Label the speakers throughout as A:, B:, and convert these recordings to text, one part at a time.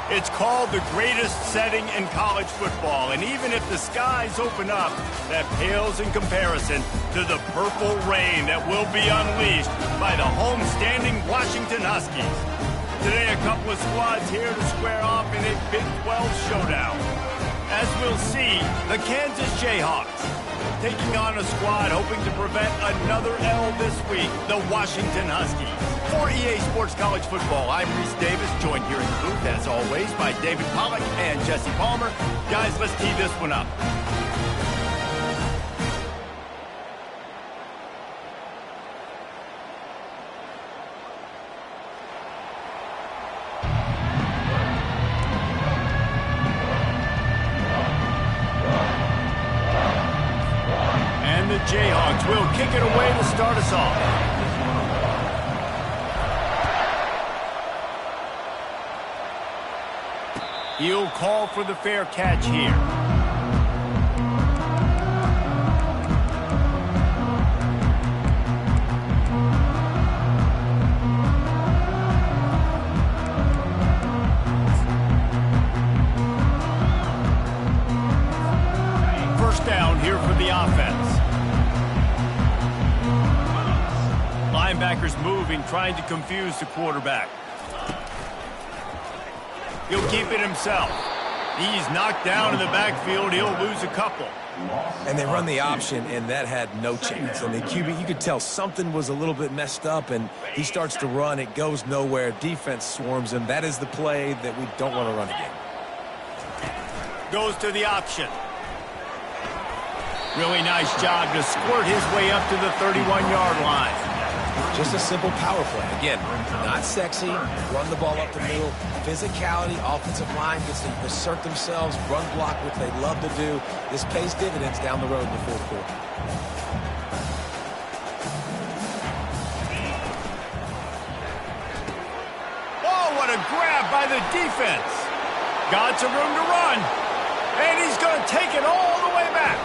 A: It's called the greatest setting in college football, and even if the skies open up, that pales in comparison to the purple rain that will be unleashed by the home-standing Washington Huskies. Today, a couple of squads here to square off in a Big 12 showdown. As we'll see, the Kansas Jayhawks taking on a squad hoping to prevent another L this week, the Washington Huskies. For EA Sports College Football, I'm Reese Davis, joined here in the booth, as always, by David Pollack and Jesse Palmer. Guys, let's tee this one up. And the Jayhawks will kick it away to start us off. He'll call for the fair catch here. First down here for the offense. Linebackers moving, trying to confuse the quarterback. He'll keep it himself. He's knocked down in the backfield. He'll lose a couple.
B: And they run the option, and that had no chance. And the QB, you could tell something was a little bit messed up, and he starts to run. It goes nowhere. Defense swarms him. That is the play that we don't want to run again.
A: Goes to the option. Really nice job to squirt his way up to the 31-yard line.
B: Just a simple power play. Again, not sexy, run the ball up the middle. Physicality, offensive line gets to assert themselves, run block, which they love to do. This pays dividends down the road in the fourth quarter.
A: Oh, what a grab by the defense. Got some room to run. And he's going to take it all the way back.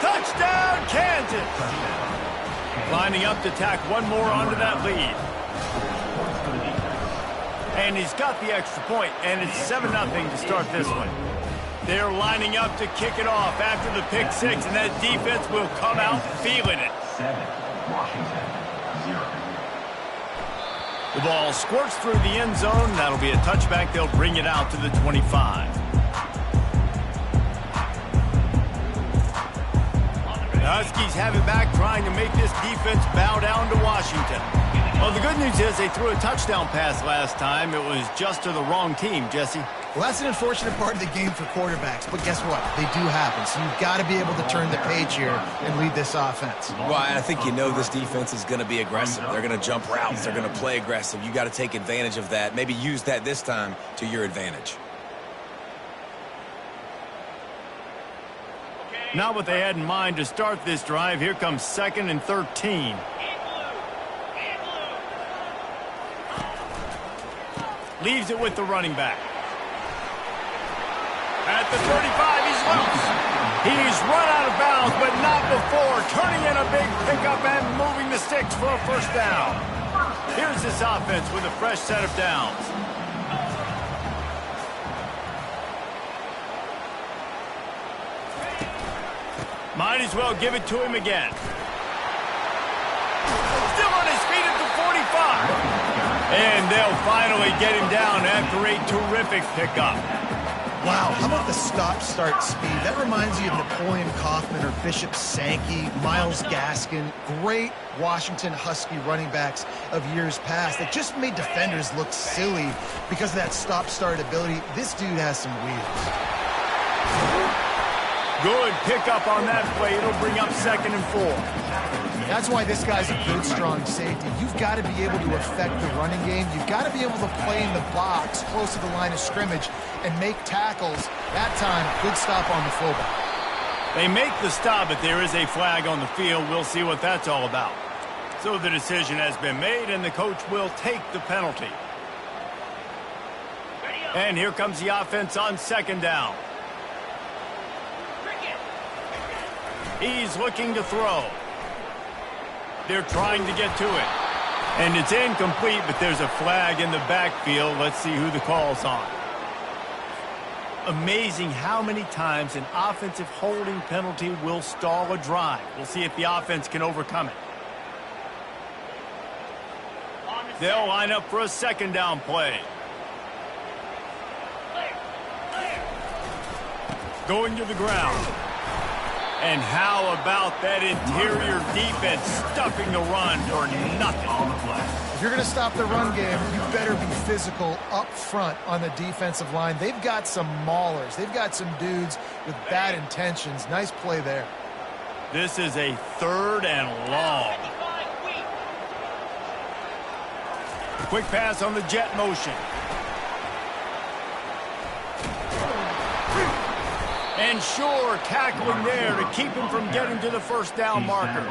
A: Touchdown, Kansas. Lining up to tack one more onto that lead. And he's got the extra point, and it's 7-0 to start this one. They're lining up to kick it off after the pick six, and that defense will come out feeling it. The ball squirts through the end zone. That'll be a touchback. They'll bring it out to the 25. The Huskies have it back, trying to make this defense bow down to Washington. Well, the good news is they threw a touchdown pass last time. It was just to the wrong team, Jesse.
C: Well, that's an unfortunate part of the game for quarterbacks, but guess what? They do happen, so you've got to be able to turn the page here and lead this offense.
B: Well, I think you know this defense is going to be aggressive. They're going to jump routes. They're going to play aggressive. You got to take advantage of that. Maybe use that this time to your advantage.
A: Not what they had in mind to start this drive. Here comes 2nd and 13. Leaves it with the running back. At the 35, he's loose. He's run out of bounds, but not before turning in a big pickup and moving the sticks for a first down. Here's this offense with a fresh set of downs. Might as well give it to him again. Still on his feet at the 45. And they'll finally get him down after a terrific pickup.
C: Wow, how about the stop-start speed? That reminds you of Napoleon Kaufman or Bishop Sankey, Myles Gaskin, great Washington Husky running backs of years past that just made defenders look silly because of that stop-start ability. This dude has some wheels.
A: Good pickup on that play. It'll bring up 2nd and 4.
C: That's why this guy's a good, strong safety. You've got to be able to affect the running game. You've got to be able to play in the box close to the line of scrimmage and make tackles. That time, good stop on the fullback.
A: They make the stop, but there is a flag on the field. We'll see what that's all about. So the decision has been made, and the coach will take the penalty. And here comes the offense on 2nd down. He's looking to throw. They're trying to get to it. And it's incomplete, but there's a flag in the backfield. Let's see who the call's on. Amazing how many times an offensive holding penalty will stall a drive. We'll see if the offense can overcome it. They'll line up for a second down play. Going to the ground. And how about that interior defense stuffing the run for nothing on the play?
C: If you're going to stop the run game, you better be physical up front on the defensive line. They've got some maulers. They've got some dudes with bad intentions. Nice play there.
A: This is a 3rd and long. Quick pass on the jet motion. And sure, tackling there to keep him from getting to the first down marker.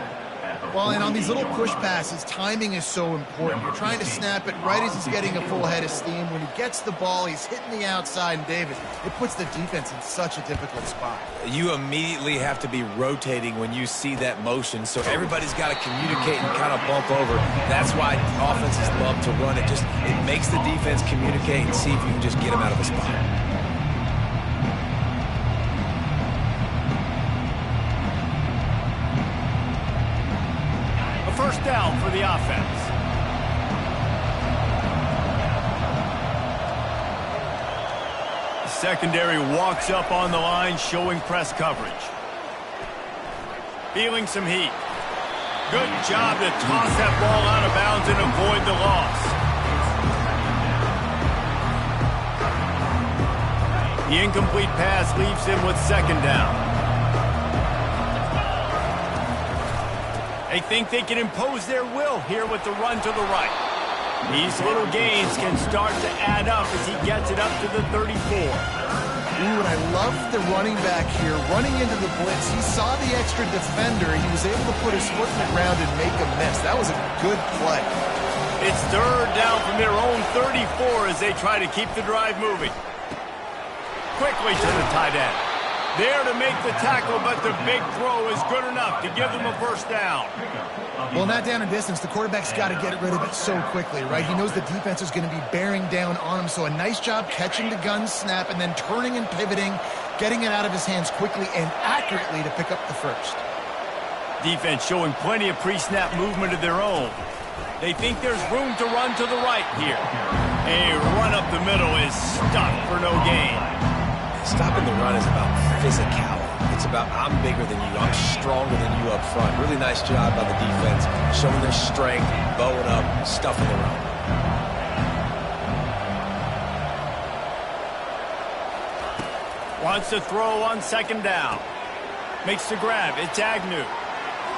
C: Well, and on these little push passes, timing is so important. You're trying to snap it right as he's getting a full head of steam. When he gets the ball, he's hitting the outside, and David, it puts the defense in such a difficult spot.
B: You immediately have to be rotating when you see that motion, so everybody's got to communicate and kind of bump over. That's why offenses love to run it. It makes the defense communicate and see if you can just get him out of a spot.
A: First down for the offense. The secondary walks up on the line, showing press coverage. Feeling some heat. Good job to toss that ball out of bounds and avoid the loss. The incomplete pass leaves him with second down. They think they can impose their will here with the run to the right. These little gains can start to add up as he gets it up to the 34.
C: Ooh, and I love the running back here running into the blitz. He saw the extra defender, and he was able to put his foot in the ground and make a miss. That was a good play.
A: It's 3rd down from their own 34 as they try to keep the drive moving. Quickly to the tight end. There to make the tackle, but the big throw is good enough to give them a first down.
C: Well, not down in distance. The quarterback's got to get rid of it so quickly, right? He knows the defense is going to be bearing down on him, so a nice job catching the gun snap and then turning and pivoting, getting it out of his hands quickly and accurately to pick up the first.
A: Defense showing plenty of pre-snap movement of their own. They think there's room to run to the right here. A run up the middle is stuffed for no gain.
B: Stopping the run is about physicality. It's about I'm bigger than you. I'm stronger than you up front. Really nice job by the defense, showing their strength, bowing up, stuffing the run.
A: Wants to throw on second down. Makes the grab. It's Agnew.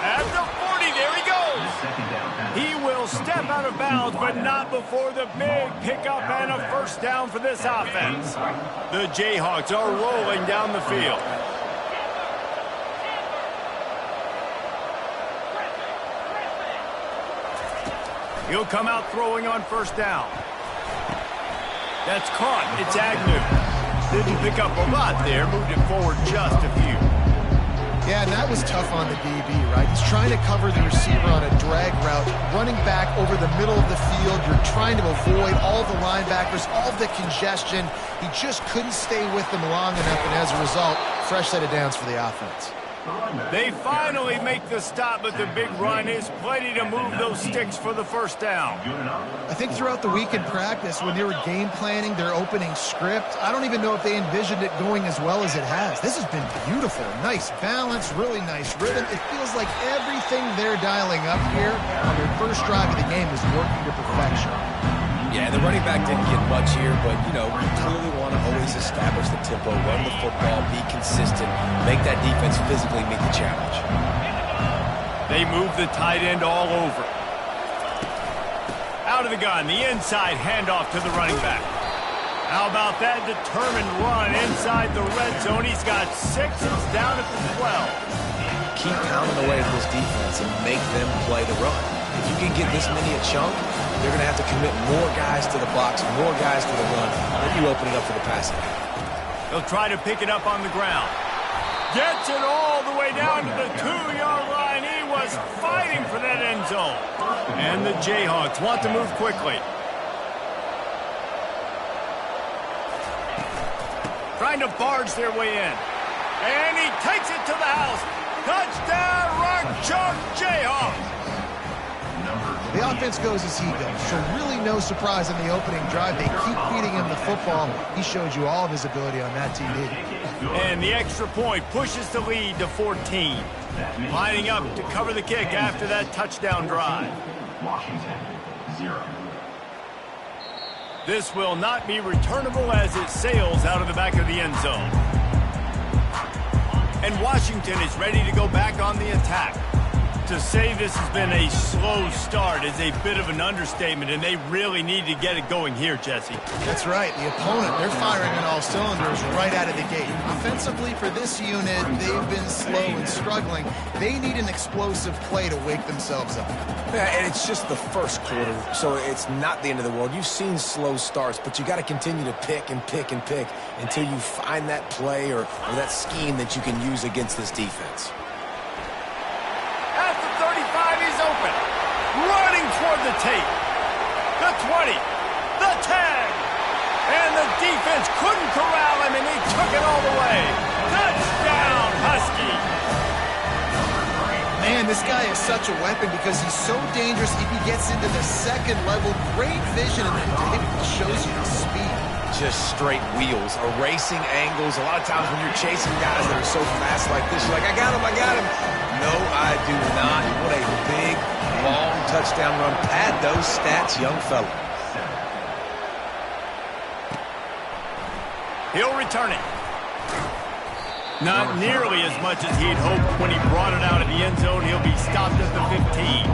A: At the 40, there he goes. He will step out of bounds, but not before the big pickup and a first down for this offense. The Jayhawks are rolling down the field. He'll come out throwing on first down. That's caught. It's Agnew. Didn't pick up a lot there. Moved it forward just a few.
C: Yeah, and that was tough on the DB, right? He's trying to cover the receiver on a drag route, running back over the middle of the field. You're trying to avoid all the linebackers, all the congestion. He just couldn't stay with them long enough, and as a result, fresh set of downs for the offense.
A: They finally make the stop, but the big run is plenty to move those sticks for the first down.
C: I think throughout the week in practice, when they were game planning their opening script, I don't even know if they envisioned it going as well as it has. This has been beautiful. Nice balance, really nice rhythm. It feels like everything they're dialing up here on their first drive of the game is working to perfection.
B: Yeah, the running back didn't get much here, but, you know, we clearly want to always establish the tempo, run the football, be consistent, make that defense physically meet the challenge.
A: They move the tight end all over. Out of the gun, the inside handoff to the running back. How about that determined run inside the red zone? He's got 6. He's down at the 12.
B: Keep pounding away at this defense and make them play the run. If you can get this many a chunk, they're going to have to commit more guys to the box, more guys to the run, then you open it up for the passing.
A: They'll try to pick it up on the ground. Gets it all the way down to the 2-yard line. He was fighting for that end zone. And the Jayhawks want to move quickly. trying to barge their way in. And he takes it to the house. Touchdown, Rock Chalk Jayhawks.
C: The offense goes as he goes, so really no surprise on the opening drive. They keep feeding him the football. He showed you all of his ability on that TV.
A: And the extra point pushes the lead to 14. Lining up to cover the kick after that touchdown drive.
D: Washington, 0.
A: This will not be returnable as it sails out of the back of the end zone. And Washington is ready to go back on the attack. To say this has been a slow start is a bit of an understatement, and they really need to get it going here, Jesse.
C: That's right. The opponent, they're firing on all cylinders right out of the gate. Offensively, for this unit, they've been slow and struggling. They need an explosive play to wake themselves up.
B: Yeah, and it's just the first quarter, so it's not the end of the world. You've seen slow starts, but you got to continue to pick and pick and pick until you find that play or that scheme that you can use against this defense.
A: Open, running toward the tape, the 20, the 10, and the defense couldn't corral him, and he took it all the way. Touchdown, Husky.
C: Man, this guy is such a weapon because he's so dangerous if he gets into the second level. Great vision, and then David shows you the speed.
B: Just straight wheels, erasing angles. A lot of times when you're chasing guys that are so fast like this, you're like, I got him, I got him. No, I do not. What a big, long touchdown run. Pad those stats, young fella.
A: He'll return it. Not nearly as much as he'd hoped when he brought it out of the end zone. He'll be stopped at the 15.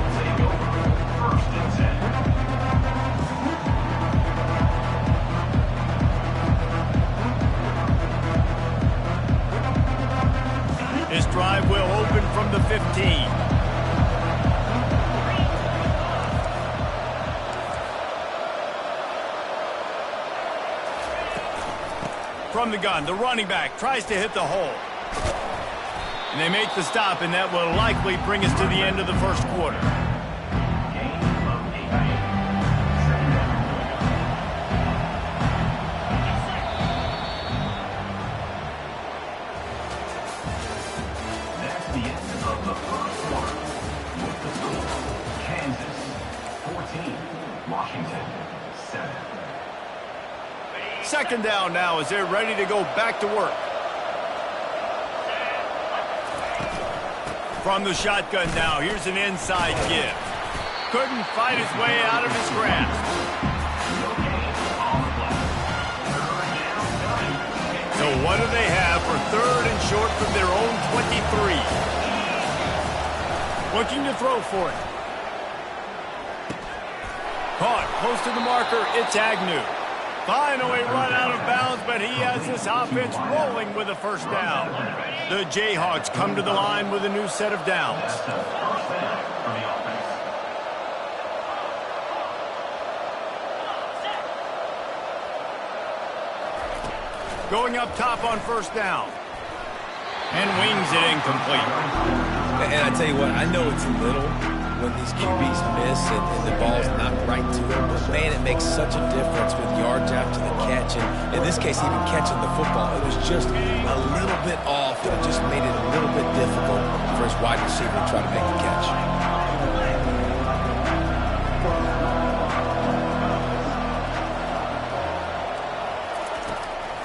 A: This drive will open from the 15. From the gun, the running back tries to hit the hole. And they make the stop, and that will likely bring us to the end of the first quarter. Second down now as they're ready to go back to work. From the shotgun now, here's an inside give. Couldn't fight his way out of his grasp. So what do they have for third and short from their own 23? Looking to throw for it. Caught, close to the marker, it's Agnew. Finally run out of bounds, but he has this offense rolling with a first down. The Jayhawks come to the line with a new set of downs. Going up top on first down. And wings it incomplete.
B: And I tell you what, I know it's little when these QBs miss and the ball's not right to them, but man, it makes such a difference with yards after the catch, and in this case, even catching the football. It was just a little bit off, and it just made it a little bit difficult for his wide receiver to try to make the catch.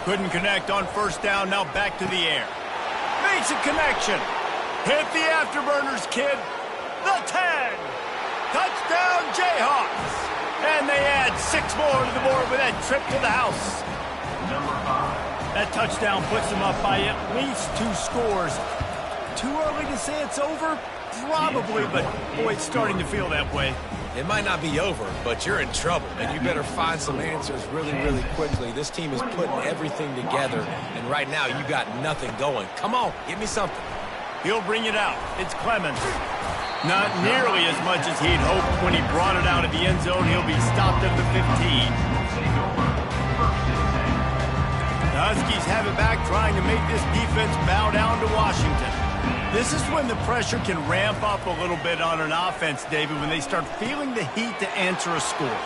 A: Couldn't connect on first down, now back to the air. Makes a connection. Hit the afterburners, kid. The 10. Touchdown, Jayhawks. And they add 6 more to the board with that trip to the house. That touchdown puts them up by at least 2 scores. Too early to say it's over? Probably, but boy, it's starting to feel that way.
B: It might not be over, but you're in trouble, and you better find some answers really, really quickly. This team is putting everything together, and right now you got nothing going. Come on, give me something.
A: He'll bring it out. It's Clemens. Not nearly as much as he'd hoped when he brought it out of the end zone. He'll be stopped at the 15. The Huskies have it back, trying to make this defense bow down to Washington. This is when the pressure can ramp up a little bit on an offense, David, when they start feeling the heat to answer a score.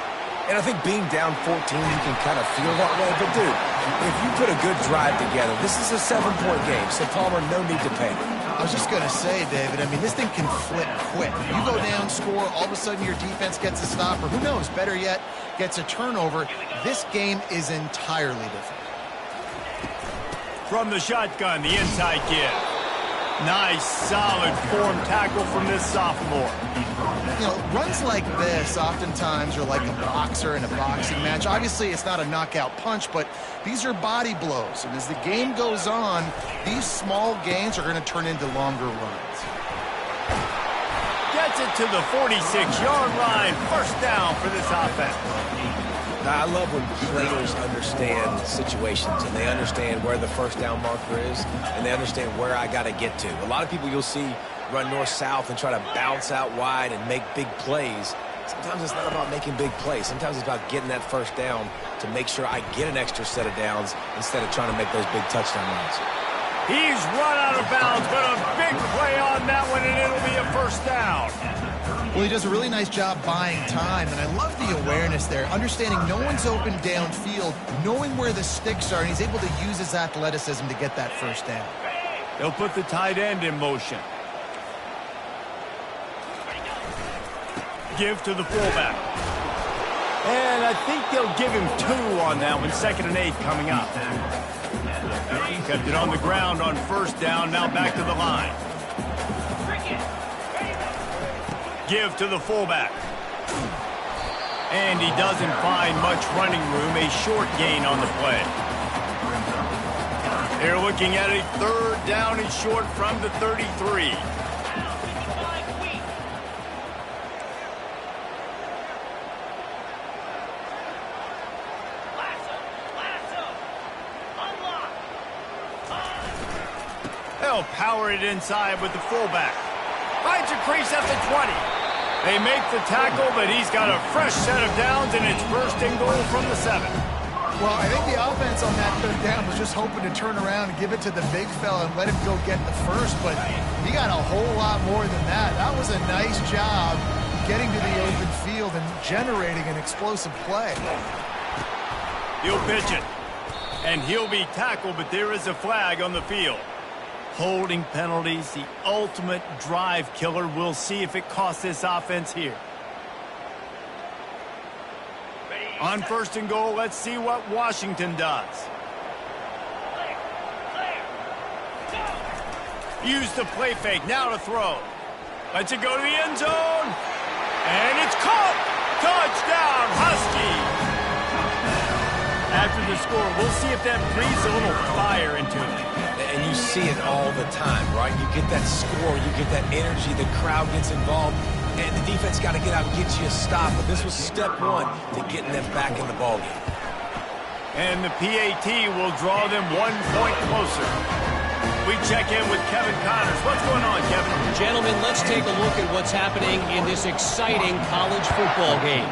B: And I think being down 14, you can kind of feel that way. But, dude, If you put a good drive together, this is a 7-point game, so Palmer, no need to panic.
C: I was just going to say, David, I mean, this thing can flip quick. You go down, score, all of a sudden your defense gets a stop, or who knows, better yet, gets a turnover. This game is entirely different.
A: From the shotgun, the inside give. Nice, solid form tackle from this sophomore.
C: You know, runs like this oftentimes are like a boxer in a boxing match. Obviously, it's not a knockout punch, but these are body blows. And as the game goes on, these small gains are going to turn into longer runs.
A: Gets it to the 46-yard line. First down for this offense.
B: Now, I love when players understand situations and they understand where the first down marker is and they understand where I got to get to. A lot of people you'll see run north-south and try to bounce out wide and make big plays. Sometimes it's not about making big plays. Sometimes it's about getting that first down to make sure I get an extra set of downs instead of trying to make those big touchdown runs.
A: He's run out of bounds, but a big play on that one, and it'll be a first down.
C: Well, he does a really nice job buying time, and I love the awareness there, understanding no one's open downfield, knowing where the sticks are, and he's able to use his athleticism to get that first down.
A: They'll put the tight end in motion. Give to the fullback. And I think they'll give him 2 on that one. 2nd and 8 coming up. Kept it on the ground on first down. Now back to the line. Give to the fullback. And he doesn't find much running room. A short gain on the play. They're looking at a 3rd down and short from the 33. They'll power it inside with the fullback. Finds a crease at the 20. They make the tackle, but he's got a fresh set of downs, and it's first and goal from the 7.
C: Well, I think the offense on that 3rd down was just hoping to turn around and give it to the big fella and let him go get the first, but he got a whole lot more than that. That was a nice job getting to the open field and generating an explosive play.
A: He'll pitch it, and he'll be tackled, but there is a flag on the field. Holding penalties, the ultimate drive killer. We'll see if it costs this offense here. On first and goal, let's see what Washington does. Use the play fake, now to throw. Lets it go to the end zone. And it's caught! Touchdown, Husky! After the score, we'll see if that breathes a little fire into it.
B: And you see it all the time, right? You get that score, you get that energy, the crowd gets involved, and the defense got to get out and get you a stop. But this was step 1 to getting them back in the ballgame.
A: And the PAT will draw them 1 point closer. We check in with Kevin Connors. What's going on, Kevin?
E: Gentlemen, let's take a look at what's happening in this exciting college football game.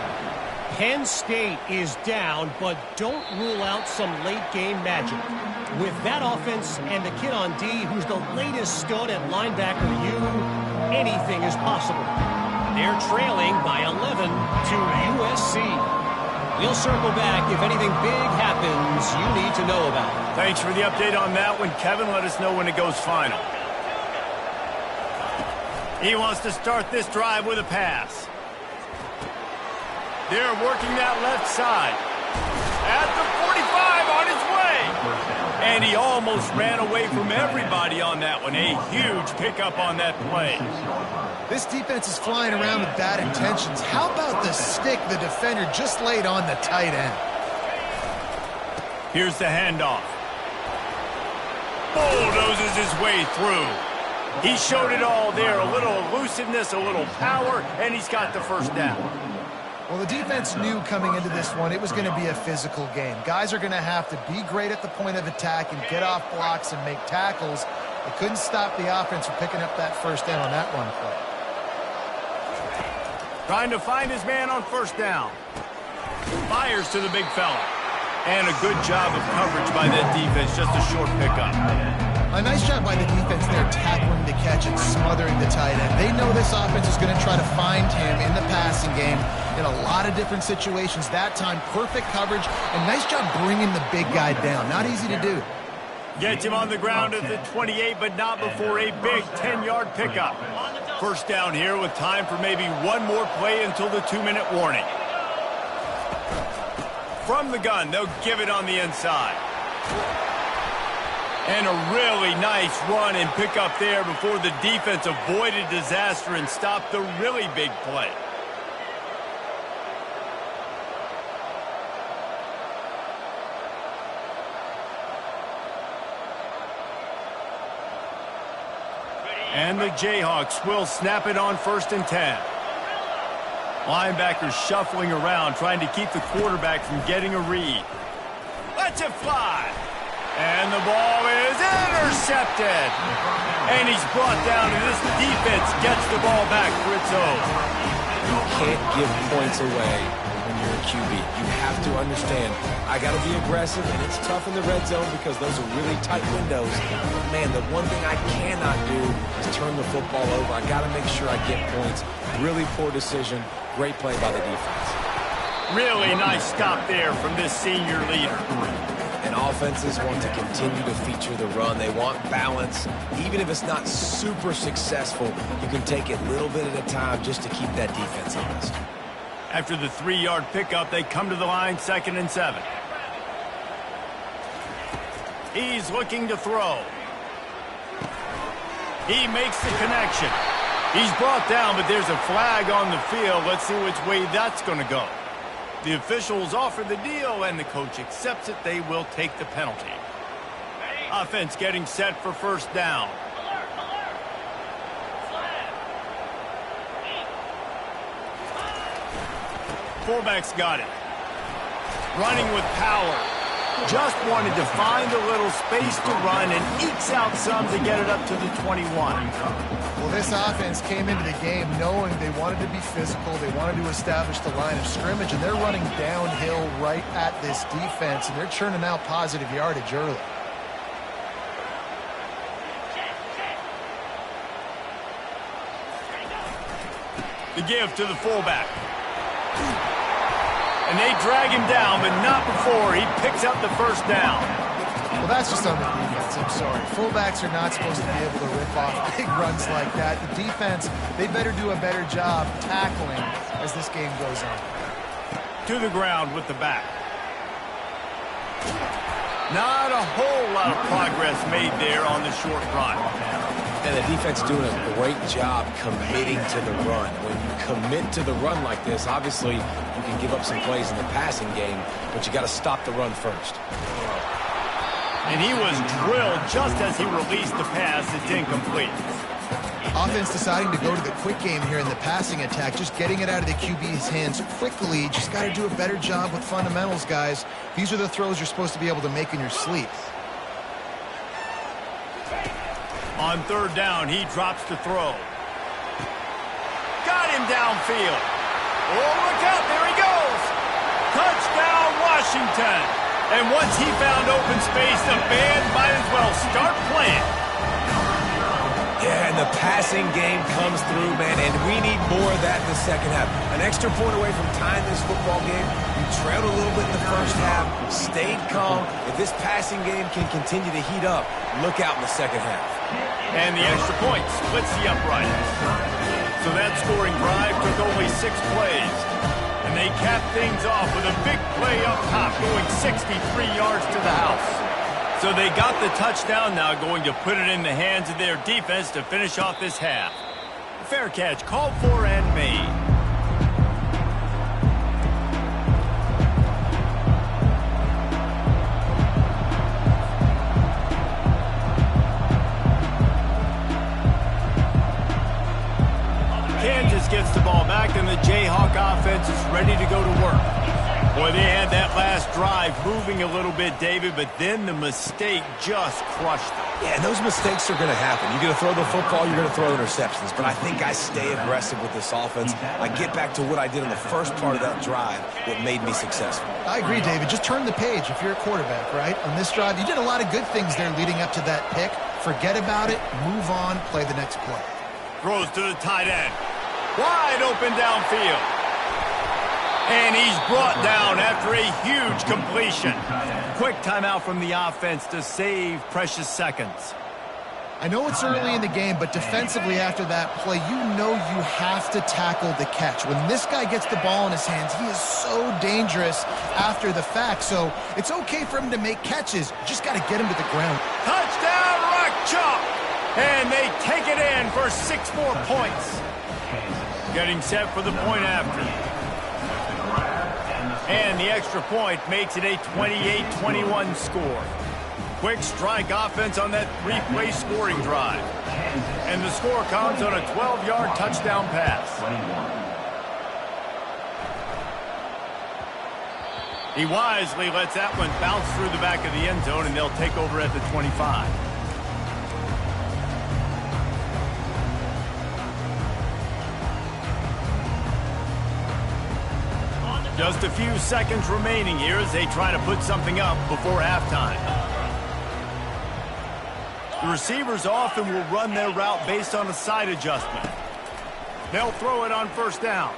E: Penn State is down, but don't rule out some late-game magic. With that offense and the kid on D, who's the latest stud at linebacker U, anything is possible. They're trailing by 11 to USC. We'll circle back if anything big happens you need to know about.
A: Thanks for the update on that one, Kevin. Let us know when it goes final. He wants to start this drive with a pass. They're working that left side. At the 45, on his way. And he almost ran away from everybody on that one. A huge pickup on that play.
C: This defense is flying around with bad intentions. How about the stick the defender just laid on the tight end?
A: Here's the handoff. Bulldozes his way through. He showed it all there. A little elusiveness, a little power, and he's got the first down.
C: Well, the defense knew coming into this one it was going to be a physical game. Guys are going to have to be great at the point of attack and get off blocks and make tackles. They couldn't stop the offense from picking up that first down on that run play.
A: Trying to find his man on first down. Fires to the big fella. And a good job of coverage by that defense. Just a short pickup.
C: A nice job by the defense there, tackling the catch and smothering the tight end. They know this offense is going to try to find him in the passing game, and in a lot of different situations. That time, perfect coverage, and nice job bringing the big guy down. Not easy to do.
A: Gets him on the ground at the 28, but not before a big 10-yard pickup. First down here with time for maybe one more play until the 2-minute warning. From the gun, they'll give it on the inside. And a really nice run and pick up there before the defense avoided disaster and stopped the really big play. And the Jayhawks will snap it on 1st and 10. Linebackers shuffling around, trying to keep the quarterback from getting a read. Let's it fly. And the ball is intercepted. And he's brought down, and this defense gets the ball back for its own.
B: You can't give points away when you're a QB. You have to understand, I got to be aggressive, and it's tough in the red zone because those are really tight windows. But man, the one thing I cannot do is turn the football over. I got to make sure I get points. Really poor decision. Great play by the defense.
A: Really nice stop there from this senior leader.
B: And offenses want to continue to feature the run. They want balance. Even if it's not super successful, you can take it little bit at a time just to keep that defense honest.
A: After the 3-yard pickup, they come to the line 2nd and 7. He's looking to throw. He makes the connection. He's brought down, but there's a flag on the field. Let's see which way that's going to go. The officials offer the deal, and the coach accepts it. They will take the penalty. Offense getting set for 1st down. Fullback's got it. Running with power. Just wanted to find a little space to run and ekes out some to get it up to the 21.
C: Well, this offense came into the game knowing they wanted to be physical, they wanted to establish the line of scrimmage, and they're running downhill right at this defense, and they're churning out positive yardage early.
A: The give to the fullback. And they drag him down, but not before he picks up the 1st down.
C: Well, that's just on the defense. I'm sorry. Fullbacks are not supposed to be able to rip off big runs like that. The defense, they better do a better job tackling as this game goes on.
A: To the ground with the back. Not a whole lot of progress made there on the short run.
B: And the defense doing a great job committing to the run. When you commit to the run like this, obviously you can give up some plays in the passing game, but you got to stop the run first.
A: And he was drilled just as he released the pass. It's incomplete.
C: Offense deciding to go to the quick game here in the passing attack, just getting it out of the QB's hands quickly. Just got to do a better job with fundamentals, guys. These are the throws you're supposed to be able to make in your sleep.
A: On 3rd down, he drops the throw. Got him downfield. Oh, look out, there he goes. Touchdown, Washington. And once he found open space, the band might as well start playing.
B: Yeah, and the passing game comes through, man, and we need more of that in the second half. An extra point away from tying this football game. You trailed a little bit in the first half, stayed calm. If this passing game can continue to heat up, look out in the second half.
A: And the extra point splits the uprights. So that scoring drive took only 6 plays. And they capped things off with a big play up top, going 63 yards to the house. So they got the touchdown, now going to put it in the hands of their defense to finish off this half. Fair catch called for and made. Kansas gets the ball back, and the Jayhawk offense is ready to go to work. Boy, they had that last drive moving a little bit, David, but then the mistake just crushed them.
B: Yeah, and those mistakes are going to happen. You're going to throw the football, you're going to throw interceptions. But I think I stay aggressive with this offense. I get back to what I did in the first part of that drive that made me successful.
C: I agree, David. Just turn the page if you're a quarterback, right? On this drive, you did a lot of good things there leading up to that pick. Forget about it, move on, play the next play.
A: Throws to the tight end. Wide open downfield. And he's brought down after a huge completion. Quick timeout from the offense to save precious seconds.
C: I know it's early in the game, but defensively after that play, you know you have to tackle the catch. When this guy gets the ball in his hands, he is so dangerous after the fact. So it's okay for him to make catches. Just got to get him to the ground.
A: Touchdown, Rock Chalk! And they take it in for 6 more points. Getting set for the point after. And the extra point makes it a 28-21 score. Quick strike offense on that 3-play scoring drive. And the score comes on a 12-yard touchdown pass. He wisely lets that one bounce through the back of the end zone, and they'll take over at the 25. Just a few seconds remaining here as they try to put something up before halftime. The receivers often will run their route based on a side adjustment. They'll throw it on first down.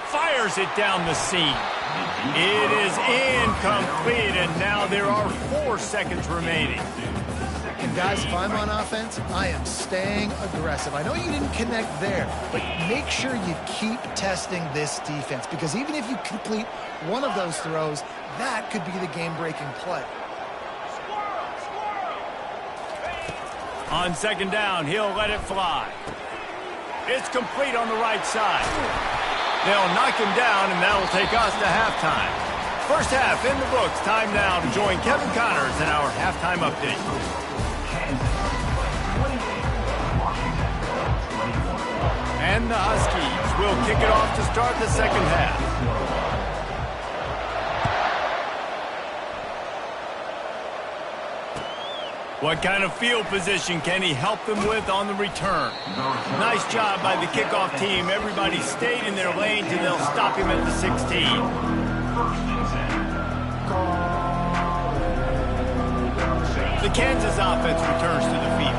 A: Fires it down the seam. It is incomplete, and now there are 4 seconds remaining.
C: And guys, if I'm on offense, I am staying aggressive. I know you didn't connect there, but make sure you keep testing this defense, because even if you complete one of those throws, that could be the game-breaking play.
A: On second down, he'll let it fly. It's complete on the right side. They'll knock him down, and that'll take us to halftime. First half in the books. Time now to join Kevin Connors in our halftime update. And the Huskies will kick it off to start the second half. What kind of field position can he help them with on the return? Nice job by the kickoff team. Everybody stayed in their lanes, and they'll stop him at the 16. The Kansas offense returns to the field.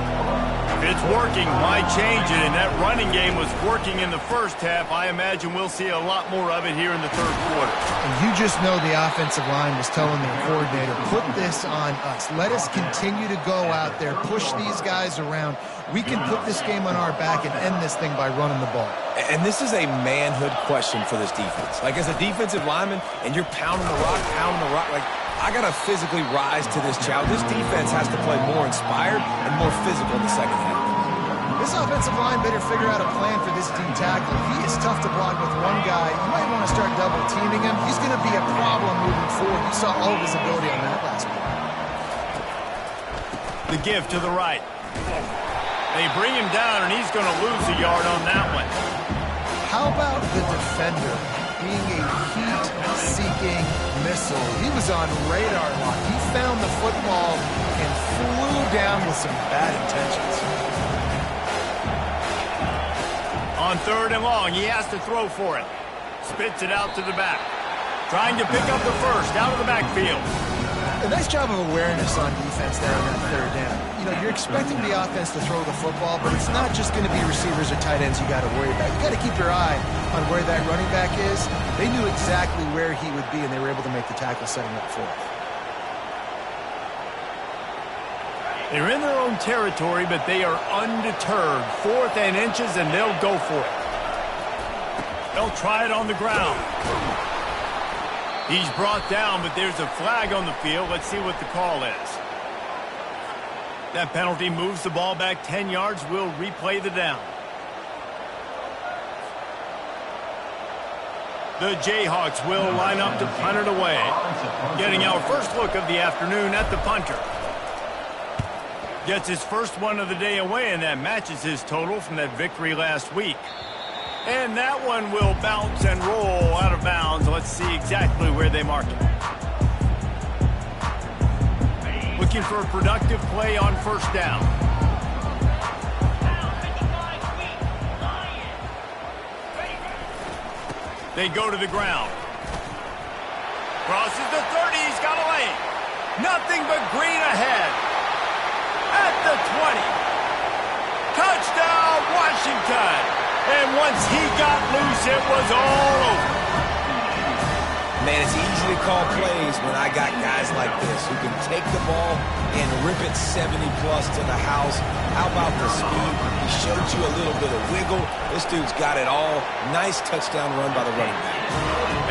A: If it's working, why change it? And that running game was working in the first half. I imagine we'll see a lot more of it here in the third quarter.
C: And you just know the offensive line was telling their coordinator, put this on us. Let us continue to go out there, push these guys around. We can put this game on our back and end this thing by running the ball.
B: And this is a manhood question for this defense. Like, as a defensive lineman, and you're pounding the rock, like, I got to physically rise to this challenge. This defense has to play more inspired and more physical in the second half.
C: This offensive line better figure out a plan for this D tackle. He is tough to block with one guy. You might want to start double-teaming him. He's going to be a problem moving forward. You saw all of his ability on that last one.
A: The give to the right. They bring him down, and he's going to lose a yard on that one.
C: How about the defender being a heat-seeking missile? He was on radar lock. He found the football and flew down with some bad intentions.
A: On third and long, he has to throw for it. Spits it out to the back. Trying to pick up the first out of the backfield.
C: A nice job of awareness on defense there on that third down. You know, you're expecting the offense to throw the football, but it's not just going to be receivers or tight ends you got to worry about. You got to keep your eye on where that running back is. They knew exactly where he would be, and they were able to make the tackle setting up for it.
A: They're in their own territory, but they are undeterred. 4th and inches, and they'll go for it. They'll try it on the ground. He's brought down, but there's a flag on the field. Let's see what the call is. That penalty moves the ball back 10 yards. We'll replay the down. The Jayhawks will line up to punt it away. Getting our first look of the afternoon at the punter. Gets his first one of the day away, and that matches his total from that victory last week. And that one will bounce and roll out of bounds. Let's see exactly where they mark it. Looking for a productive play on first down. They go to the ground. Crosses the 30. He's got a lane. Nothing but green ahead. At the 20. Touchdown, Washington. And once he got loose, it was all over.
B: Man, it's easy to call plays when I got guys like this who can take the ball and rip it 70-plus to the house. How about the speed? He showed you a little bit of wiggle. This dude's got it all. Nice touchdown run by the running back.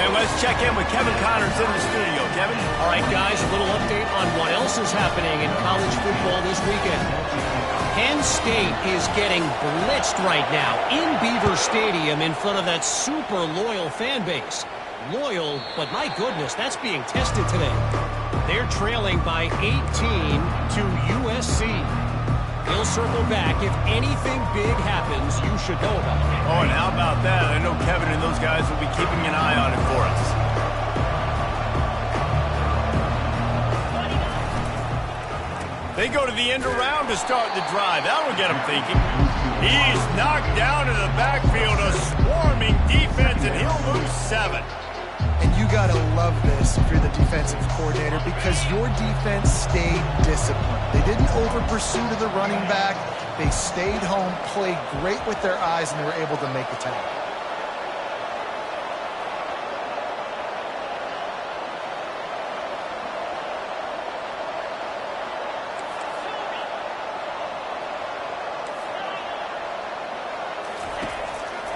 A: And let's check in with Kevin Connors in the studio. Kevin?
E: All right, guys, a little update on what else is happening in college football this weekend. Penn State is getting blitzed right now in Beaver Stadium in front of that super loyal fan base. Loyal, but my goodness, that's being tested today. They're trailing by 18 to USC. He'll circle back. If anything big happens, you should know about it.
A: Oh, and how about that? I know Kevin and those guys will be keeping an eye on it for us. They go to the end around to start the drive. That will get them thinking. He's knocked down in the backfield, a swarming defense, and he'll lose 7.
C: And you got to love this if you're the defensive coordinator because your defense stayed disciplined. They didn't over-pursue to the running back. They stayed home, played great with their eyes, and they were able to make the tackle.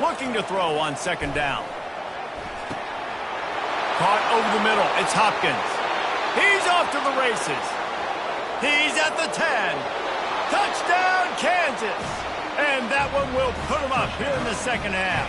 A: Looking to throw on second down. Caught over the middle. It's Hopkins. He's off to the races. He's at the 10. Touchdown, Kansas. And that one will put him up here in the second half.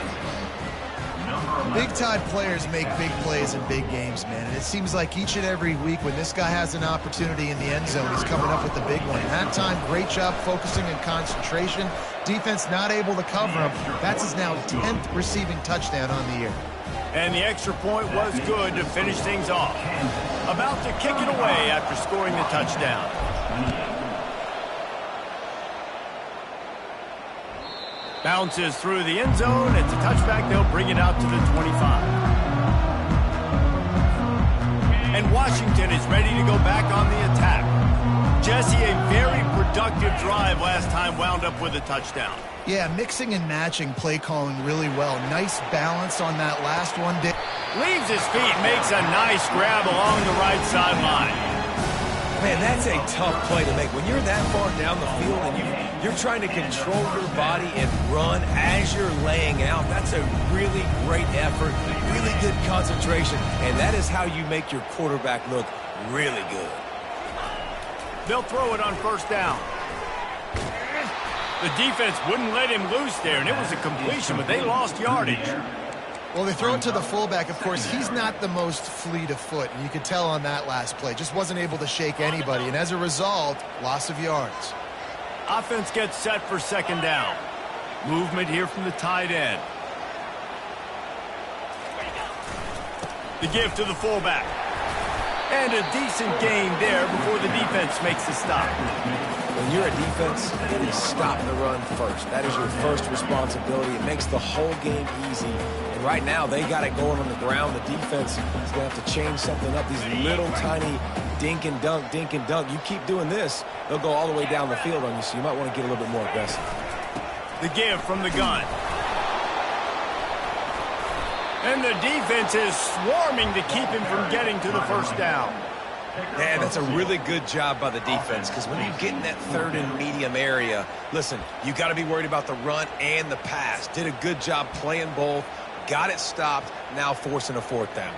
C: Big-time players make big plays in big games, man. And it seems like each and every week when this guy has an opportunity in the end zone, he's coming up with the big one. That time, great job focusing and concentration. Defense not able to cover him. That's his now 10th receiving touchdown on the year.
A: And the extra point was good to finish things off. About to kick it away after scoring the touchdown. Bounces through the end zone. It's a touchback. They'll bring it out to the 25. And Washington is ready to go back on the attack. Jesse, a very productive drive last time wound up with a touchdown.
C: Yeah, mixing and matching play calling really well. Nice balance on that last one.
A: Leaves his feet, makes a nice grab along the right sideline.
B: Man, that's a tough play to make. When you're that far down the field and you're trying to control your body and run as you're laying out, that's a really great effort, really good concentration, and that is how you make your quarterback look really good.
A: They'll throw it on first down. The defense wouldn't let him loose there, and it was a completion, but they lost yardage.
C: Well, they throw it to the fullback. Of course, he's not the most fleet of foot, and you could tell on that last play. Just wasn't able to shake anybody, and as a result, loss of yards.
A: Offense gets set for second down. Movement here from the tight end. The give to the fullback. And a decent gain there before the defense makes the stop.
B: When you're a defense, it is stop the run first. That is your first responsibility. It makes the whole game easy. And right now, they got it going on the ground. The defense is going to have to change something up. These little tiny dink and dunk, dink and dunk. You keep doing this, they'll go all the way down the field on you, so you might want to get a little bit more aggressive.
A: The give from the gun. And the defense is swarming to keep him from getting to the first down.
B: Yeah, that's a really good job by the defense because when you get in that third and medium area, listen, you got to be worried about the run and the pass. Did a good job playing both, got it stopped, now forcing a fourth down.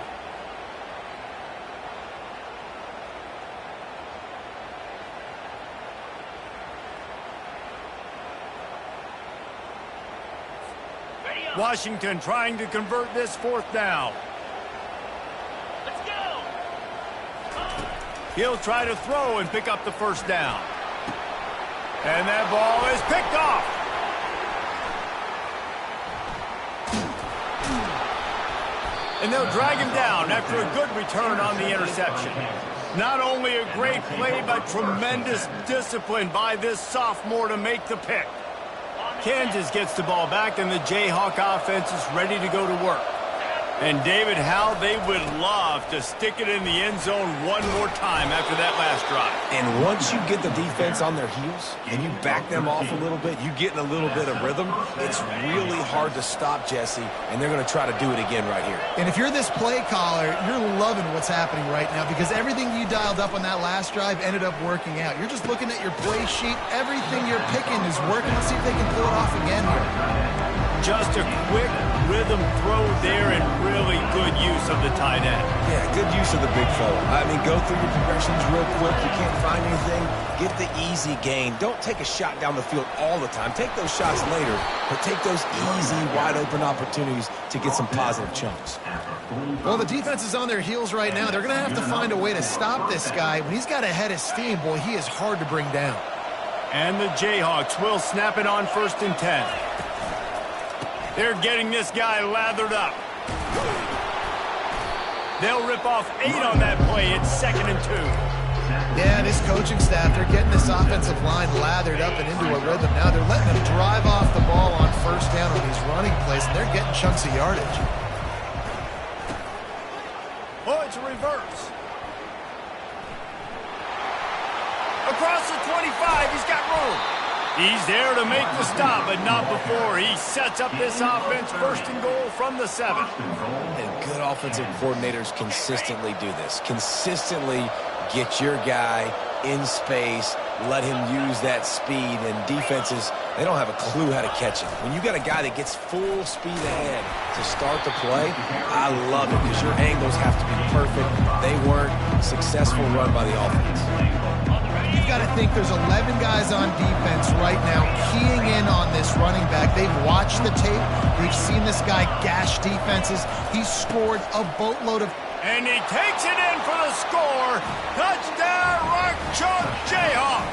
A: Washington trying to convert this fourth down.
E: Let's go!
A: He'll try to throw and pick up the first down. And that ball is picked off. And they'll drag him down after a good return on the interception. Not only a great play, but tremendous discipline by this sophomore to make the pick. Kansas gets the ball back, and the Jayhawk offense is ready to go to work. And, David, how they would love to stick it in the end zone one more time after that last drive.
B: And once you get the defense on their heels and you back them off a little bit, you get in a little bit of rhythm, it's really hard to stop, Jesse, and they're going to try to do it again right here.
C: And if you're this play caller, you're loving what's happening right now because everything you dialed up on that last drive ended up working out. You're just looking at your play sheet. Everything you're picking is working. Let's see if they can pull it off again here.
A: Just a quick rhythm throw there and really good use of the tight end.
B: Yeah, good use of the big fella. I mean, go through your progressions real quick. You can't find anything. Get the easy gain. Don't take a shot down the field all the time. Take those shots later, but take those easy, wide-open opportunities to get some positive chunks.
C: Well, the defense is on their heels right now. They're going to have to find a way to stop this guy. When he's got a head of steam, boy, he is hard to bring down.
A: And the Jayhawks will snap it on 1st and 10. They're getting this guy lathered up. They'll rip off 8 on that play. It's 2nd and 2.
C: Yeah, this coaching staff, they're getting this offensive line lathered up and into a rhythm. Now they're letting them drive off the ball on 1st down on these running plays, and they're getting chunks of yardage.
A: Oh, it's a reverse. Across the 25, he's got room. He's there to make the stop, but not before. He sets up this offense 1st and goal from the 7.
B: And good offensive coordinators consistently do this. Consistently get your guy in space, let him use that speed, and defenses, they don't have a clue how to catch him. When you got a guy that gets full speed ahead to start the play, I love it because your angles have to be perfect. They weren't. Successful run by the offense.
C: You've got to think there's 11 guys on defense right now keying in on this running back. They've watched the tape. They've seen this guy gash defenses. He's scored a boatload of...
A: And he takes it in for the score. Touchdown, Rock Chalk Jayhawk.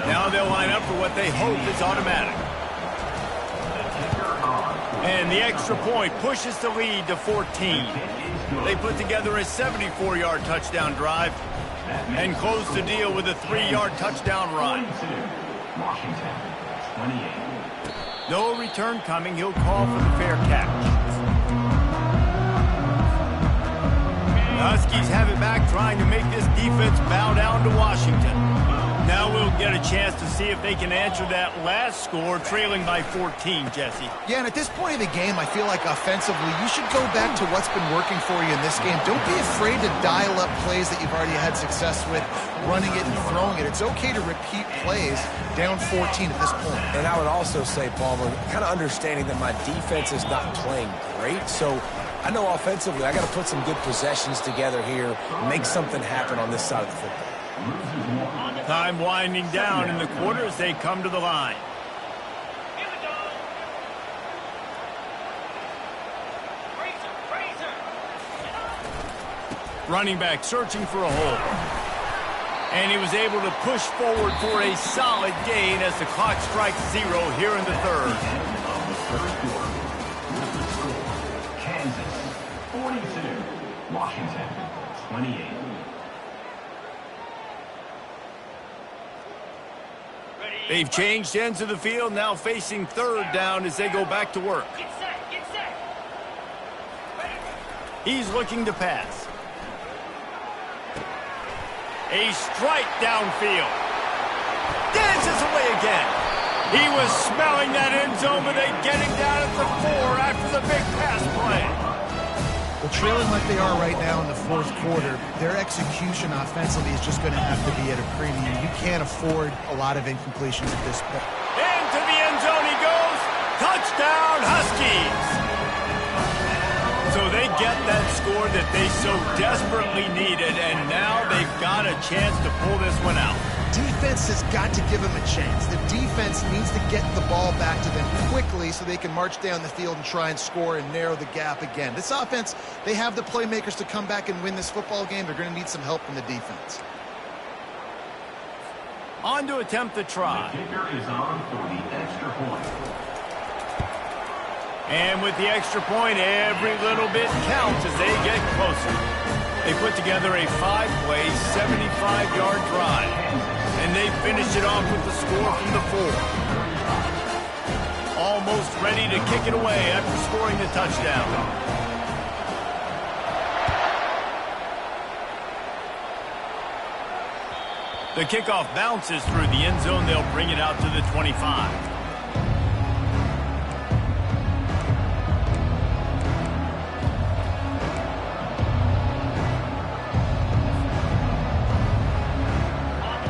A: Now they'll line up for what they hope is automatic. And the extra point pushes the lead to 14. They put together a 74-yard touchdown drive and close the deal with a 3-yard touchdown run.
D: Washington, 28.
A: No return coming. He'll call for the fair catch. The Huskies have it back, trying to make this defense bow down to Washington. Now we'll get a chance to see if they can answer that last score, trailing by 14, Jesse.
C: Yeah, and at this point of the game, I feel like offensively, you should go back to what's been working for you in this game. Don't be afraid to dial up plays that you've already had success with, running it and throwing it. It's okay to repeat plays down 14 at this point.
B: And I would also say, Palmer, kind of understanding that my defense is not playing great, so I know offensively I got to put some good possessions together here, make something happen on this side of the football.
A: Time winding down in the quarter as they come to the line. Running back searching for a hole. And he was able to push forward for a solid gain as the clock strikes 0 here in the 3rd.
D: Kansas, 42. Washington, 28.
A: They've changed ends of the field, now facing 3rd down as they go back to work.
F: Get set.
A: He's looking to pass. A strike downfield. Dances away again. He was smelling that end zone, but they get him down at the 4 after the big pass play.
C: Well, trailing like they are right now in the 4th quarter, their execution offensively is just going to have to be at a premium. You can't afford a lot of incompletions at this point.
A: Into the end zone he goes. Touchdown, Huskies. So they get that score that they so desperately needed, and now they've got a chance to pull this one out.
C: Defense has got to give them a chance. The defense needs to get the ball back to them quickly so they can march down the field and try and score and narrow the gap again. This offense, they have the playmakers to come back and win this football game. They're going to need some help from the defense.
A: On to attempt the try.
D: The kicker is on for the extra point.
A: And with the extra point, every little bit counts as they get closer. They put together a 5-play, 75-yard drive. And they finished it off with the score from the 4. almost ready to kick it away after scoring the touchdown. The kickoff bounces through the end zone. They'll bring it out to the 25.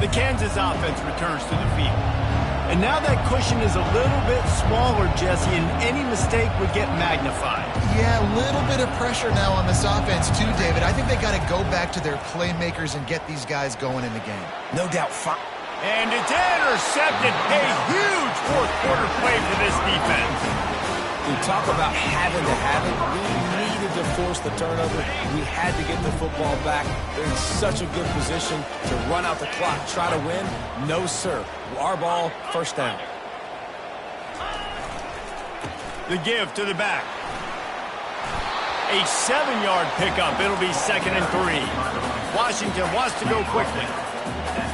A: The Kansas offense returns to the field. And now that cushion is a little bit smaller, Jesse, and any mistake would get magnified.
C: Yeah, a little bit of pressure now on this offense too, David. I think they got to go back to their playmakers and get these guys going in the game.
B: No doubt.
A: And it's intercepted. A huge fourth quarter play for this defense.
B: We talk about having to have it. We needed to force the turnover. We had to get the football back. They're in such a good position to run out the clock, try to win. No, sir. Our ball, first down.
A: The give to the back. A 7-yard pickup. It'll be 2nd and 3. Washington wants to go quickly.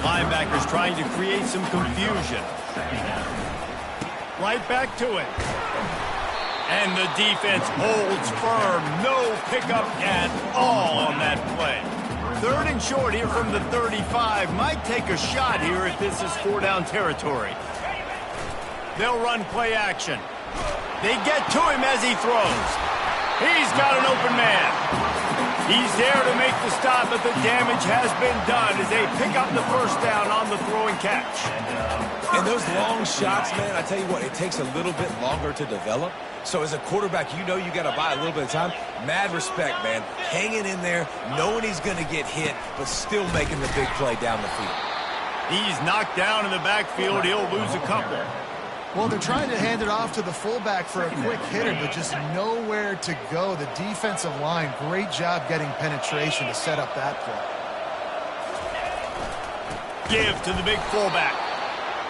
A: Linebackers trying to create some confusion. Right back to it. And the defense holds firm. No pickup at all on that play. 3rd and short here from the 35. Might take a shot here if this is 4-down territory. They'll run play action. They get to him as he throws. He's got an open man. He's there to make the stop, but the damage has been done as they pick up the first down on the throw and catch.
B: And those long shots, man, I tell you what, it takes a little bit longer to develop. So as a quarterback, you know you got to buy a little bit of time. Mad respect, man. Hanging in there, knowing he's going to get hit, but still making the big play down the field.
A: He's knocked down in the backfield. He'll lose a couple.
C: Well, they're trying to hand it off to the fullback for a quick hitter, but just nowhere to go. The defensive line, great job getting penetration to set up that play.
A: Give to the big fullback.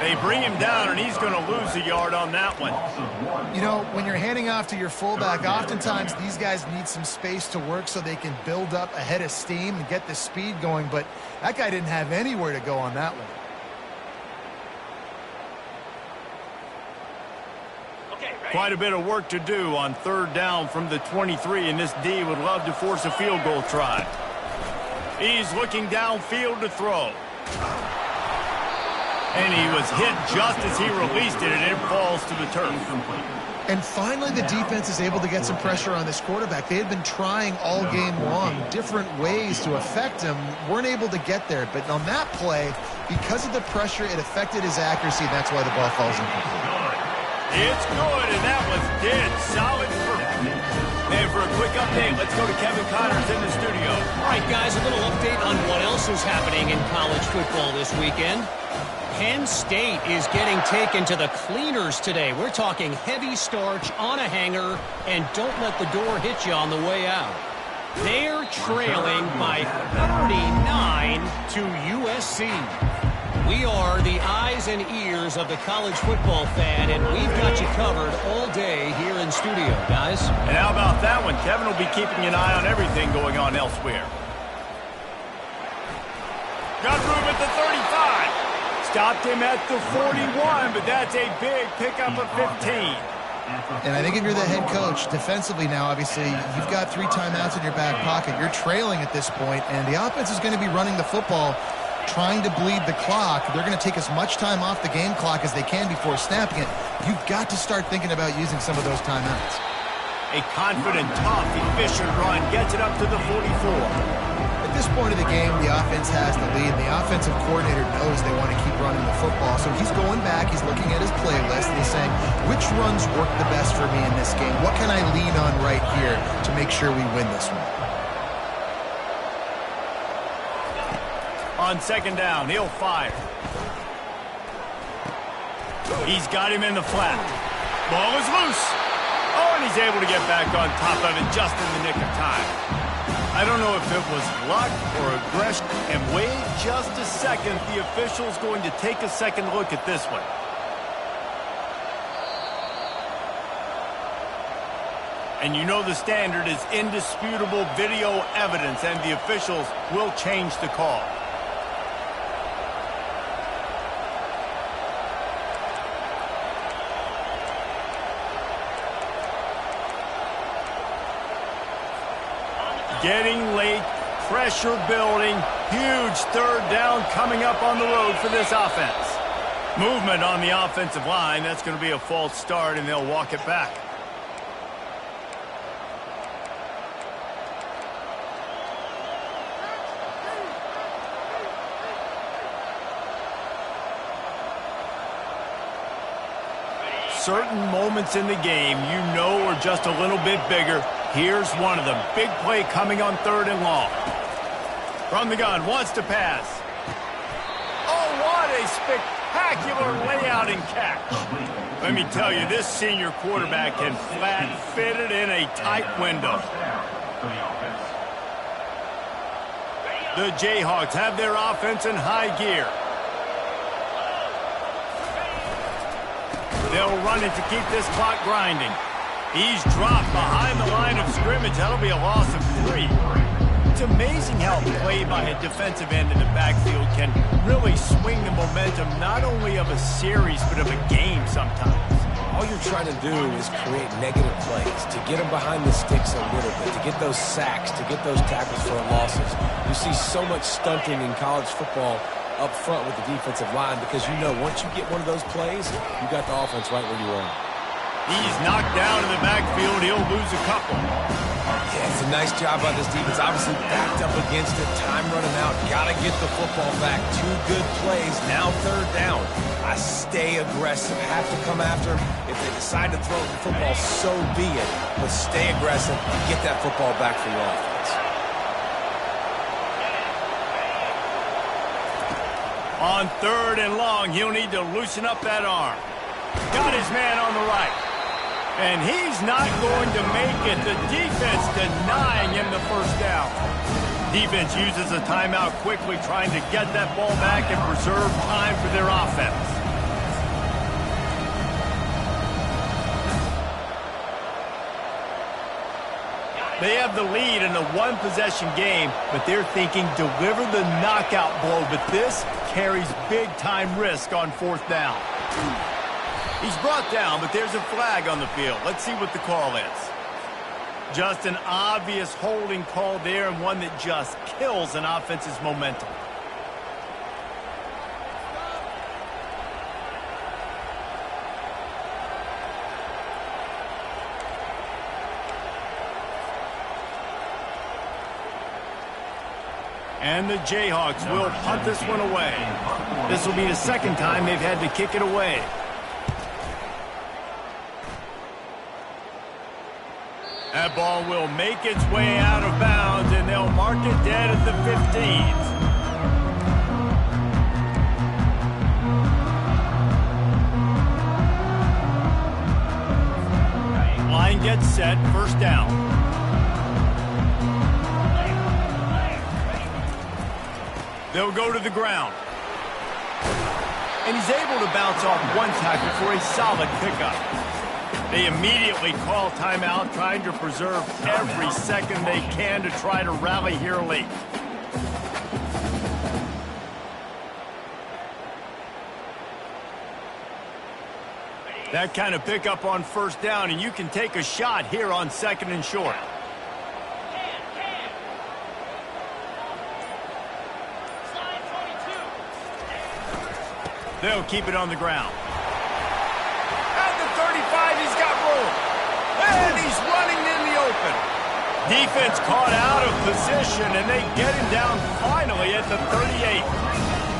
A: They bring him down, and he's going to lose a yard on that one.
C: You know, when you're handing off to your fullback, oftentimes these guys need some space to work so they can build up a head of steam and get the speed going, but that guy didn't have anywhere to go on that one.
A: Quite a bit of work to do on 3rd down from the 23, and this D would love to force a field goal try. He's looking downfield to throw. And he was hit just as he released it, and it falls to the turf.
C: And finally, the defense is able to get some pressure on this quarterback. They had been trying all game long different ways to affect him, weren't able to get there. But on that play, because of the pressure, it affected his accuracy, and that's why the ball falls incomplete.
A: It's good, and that was dead solid. And for a quick update, let's go to Kevin Connors in the studio.
E: All right, guys, a little update on what else is happening in college football this weekend. Penn State is getting taken to the cleaners today. We're talking heavy starch on a hanger, and don't let the door hit you on the way out. They're trailing by 39 to USC. We are the eyes and ears of the college football fan, and we've got you covered all day here in studio, guys.
A: And how about that one? Kevin will be keeping an eye on everything going on elsewhere. Got room at the 35. Stopped him at the 41, but that's a big pickup of 15.
C: And I think if you're the head coach, defensively now, obviously, you've got 3 timeouts in your back pocket. You're trailing at this point, and the offense is going to be running the football, trying to bleed the clock. They're going to take as much time off the game clock as they can before snapping it. You've got to start thinking about using some of those timeouts.
A: A confident, tough, efficient run gets it up to the 44.
C: At this point of the game, the offense has the lead. The offensive coordinator knows they want to keep running the football. So he's going back, he's looking at his playlist, and he's saying, which runs work the best for me in this game? What can I lean on right here to make sure we win this one?
A: On 2nd down, he'll fire. He's got him in the flat. Ball is loose. Oh, and he's able to get back on top of it just in the nick of time. I don't know if it was luck or aggression. And wait just a second. The official's going to take a second look at this one. And you know the standard is indisputable video evidence, and the officials will change the call. getting late, pressure building, huge third down coming up on the road for this offense. Movement on the offensive line. That's going to be a false start, and they'll walk it back. Certain moments in the game you know are just a little bit bigger. Here's one of them. Big play coming on 3rd and long. From the gun, wants to pass. Oh, what a spectacular layout and catch. Let me tell you, this senior quarterback can flat fit it in a tight window. The Jayhawks have their offense in high gear. They'll run it to keep this clock grinding. He's dropped behind the line of scrimmage. That'll be a loss of 3. It's amazing how play by a defensive end in the backfield can really swing the momentum not only of a series but of a game sometimes.
B: All you're trying to do is create negative plays, to get them behind the sticks a little bit, to get those sacks, to get those tackles for losses. You see so much stunting in college football up front with the defensive line because you know once you get one of those plays, you got the offense right where you want.
A: He's knocked down in the backfield. He'll lose a couple.
B: Yeah, it's a nice job by this defense. Obviously backed up against it. Time running out. Got to get the football back. 2 good plays. Now 3rd down. I stay aggressive. Have to come after him. If they decide to throw the football, so be it. But stay aggressive. Get that football back for your offense.
A: On 3rd and long, he'll need to loosen up that arm. Got his man on the right. And he's not going to make it. The defense denying him the first down. Defense uses a timeout quickly, trying to get that ball back and preserve time for their offense. They have the lead in a 1-possession game, but they're thinking deliver the knockout blow. But this carries big-time risk on 4th down. He's brought down, but there's a flag on the field. Let's see what the call is. Just an obvious holding call there, and one that just kills an offense's momentum. And the Jayhawks will punt this one away. This will be the 2nd time they've had to kick it away. That ball will make its way out of bounds, and they'll mark it dead at the 15. Line gets set, 1st down. They'll go to the ground. And he's able to bounce off one tackle for a solid pickup. They immediately call timeout, trying to preserve every second they can to try to rally here late. That kind of pickup on 1st down, and you can take a shot here on 2nd and short. They'll keep it on the ground. At the 35, he's got room. And he's running in the open. Defense caught out of position, and they get him down finally at the 38.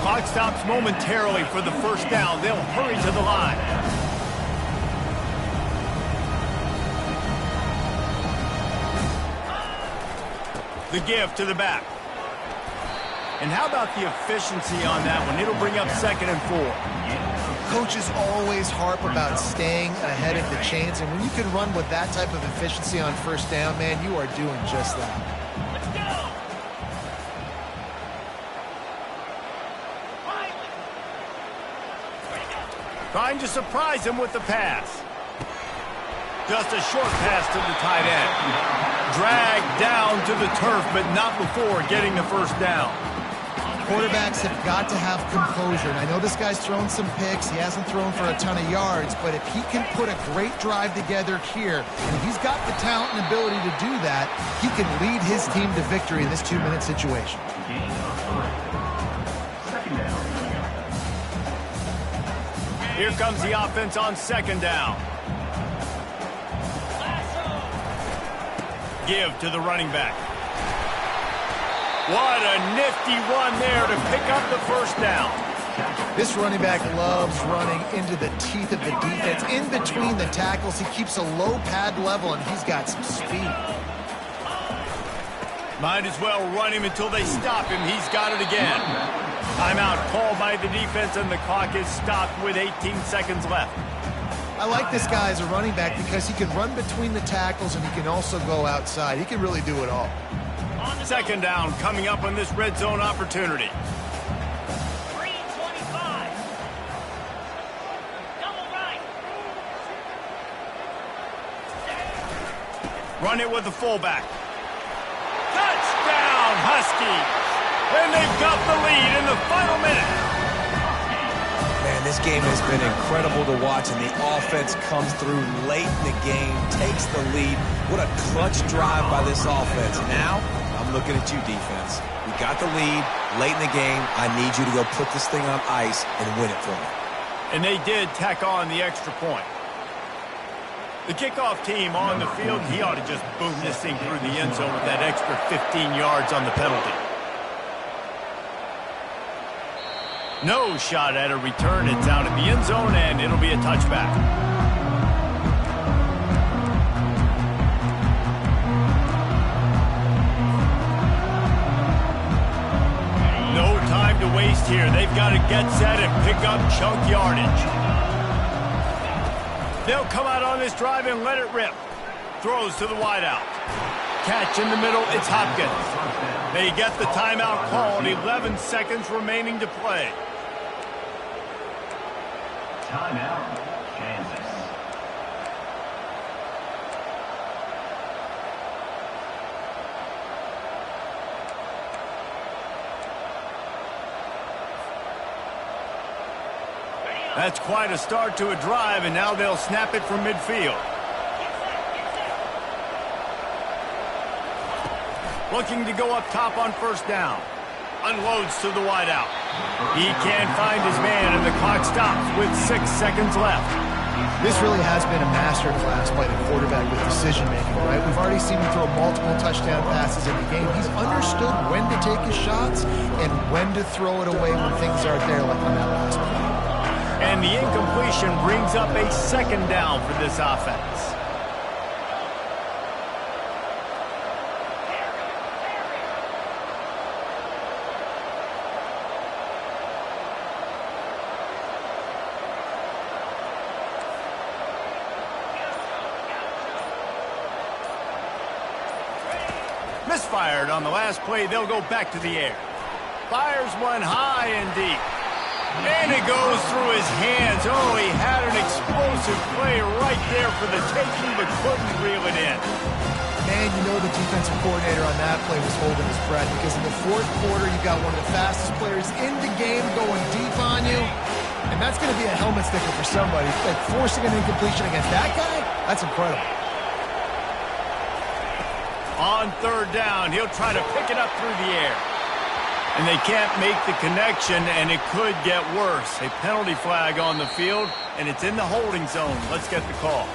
A: Clock stops momentarily for the 1st down. They'll hurry to the line. The give to the back. And how about the efficiency on that one? It'll bring up 2nd and 4.
C: Coaches always harp about staying ahead of the chains, and when you can run with that type of efficiency on 1st down, man, you are doing just that.
E: Let's go!
A: Trying to surprise him with the pass. Just a short pass to the tight end. Dragged down to the turf, but not before getting the 1st down.
C: Quarterbacks have got to have composure. And I know this guy's thrown some picks. He hasn't thrown for a ton of yards. But if he can put a great drive together here, and if he's got the talent and ability to do that, he can lead his team to victory in this 2-minute situation.
D: Second down.
A: Here comes the offense on second down. Give to the running back. What a nifty run there to pick up the first down.
C: This running back loves running into the teeth of the defense. In between the tackles, he keeps a low pad level, and he's got some speed.
A: Might as well run him until they stop him. He's got it again. Timeout called by the defense, and the clock is stopped with 18 seconds left.
C: I like this guy as a running back because he can run between the tackles and he can also go outside. He can really do it all.
A: Second down coming up on this red zone opportunity.
F: 3:25. Double right.
A: Run it with the fullback. Touchdown, Huskies! And they've got the lead in the final minute.
B: Man, this game has been incredible to watch, and the offense comes through late in the game, takes the lead. What a clutch drive by this offense. Now, I'm looking at you, defense. We got the lead late in the game. I need you to go put this thing on ice and win it for me.
A: And they did tack on the extra point. The kickoff team on the field, he ought to just boom this thing through the end zone with that extra 15 yards on the penalty. No shot at a return. It's out of the end zone, and it'll be a touchback. No time to waste here. They've got to get set and pick up chunk yardage. They'll come out on this drive and let it rip. Throws to the wideout. Catch in the middle. It's Hopkins. They get the timeout called. 11 seconds remaining to play.
D: Timeout, Kansas.
A: That's quite a start to a drive, and now they'll snap it from midfield. Looking to go up top on first down. Unloads to the wideout. He can't find his man, and the clock stops with 6 seconds left.
C: This really has been a masterclass by the quarterback with decision-making, right? We've already seen him throw multiple touchdown passes in the game. He's understood when to take his shots and when to throw it away when things aren't there, like on that last play.
A: And the incompletion brings up a second down for this offense. Misfired on the last play. They'll go back to the air. Fires one high and deep. And it goes through his hands. Oh, he had an explosive play right there for the taking, but couldn't reel it in.
C: Man, you know the defensive coordinator on that play was holding his breath because in the fourth quarter, you got one of the fastest players in the game going deep on you. And that's going to be a helmet sticker for somebody. Like forcing an incompletion against that guy, that's incredible.
A: On third down, he'll try to pick it up through the air. And they can't make the connection, and it could get worse. A penalty flag on the field, and it's in the holding zone. Let's get the call.